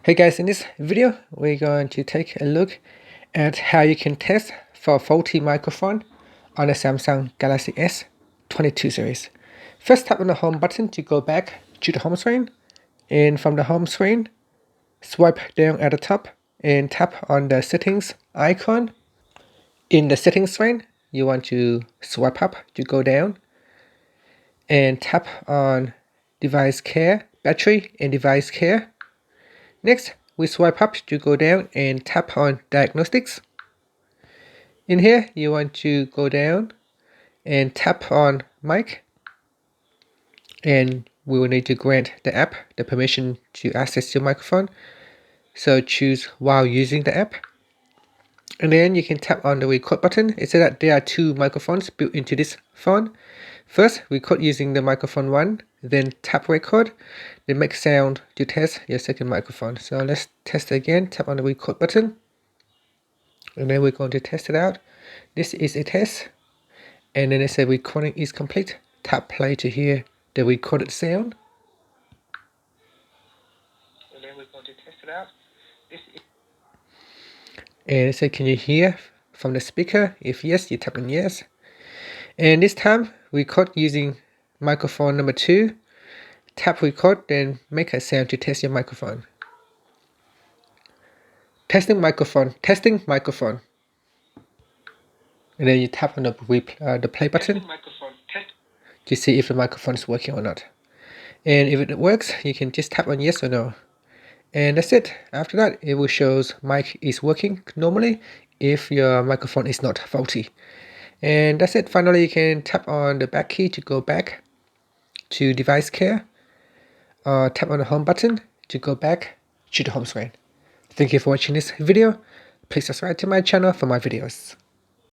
Hey guys, in this video we're going to take a look at how you can test for faulty microphone on the Samsung Galaxy S22 series. First, tap on the home button to go back to the home screen, and from the home screen swipe down at the top and tap on the settings icon. In the settings screen you want to swipe up to go down and tap on device care, battery and device care. Next, we swipe up to go down and tap on diagnostics. In here, you want to go down and tap on mic, and we will need to grant the app the permission to access your microphone. So choose while using the app. And then you can tap on the record button. It says that there are two microphones built into this phone. First, record using the microphone 1, then tap record, then make sound to test your second microphone. So let's test again. Tap on the record button, and then we're going to test it out. This is a test, and then it says recording is complete. Tap play to hear the recorded sound. And then we're going to test it out. And it says, can you hear from the speaker? If yes, you tap on yes. And this time, record using microphone number 2. Tap record, then make a sound to test your microphone. Testing microphone, testing microphone. And then you tap on the play button to see if the microphone is working or not. And if it works, you can just tap on yes or no. And that's it. After that, it will show mic is working normally if your microphone is not faulty. And that's it. Finally, you can tap on the back key to go back to device care. Tap on the home button to go back to the home screen. Thank you for watching this video. Please subscribe to my channel for more videos.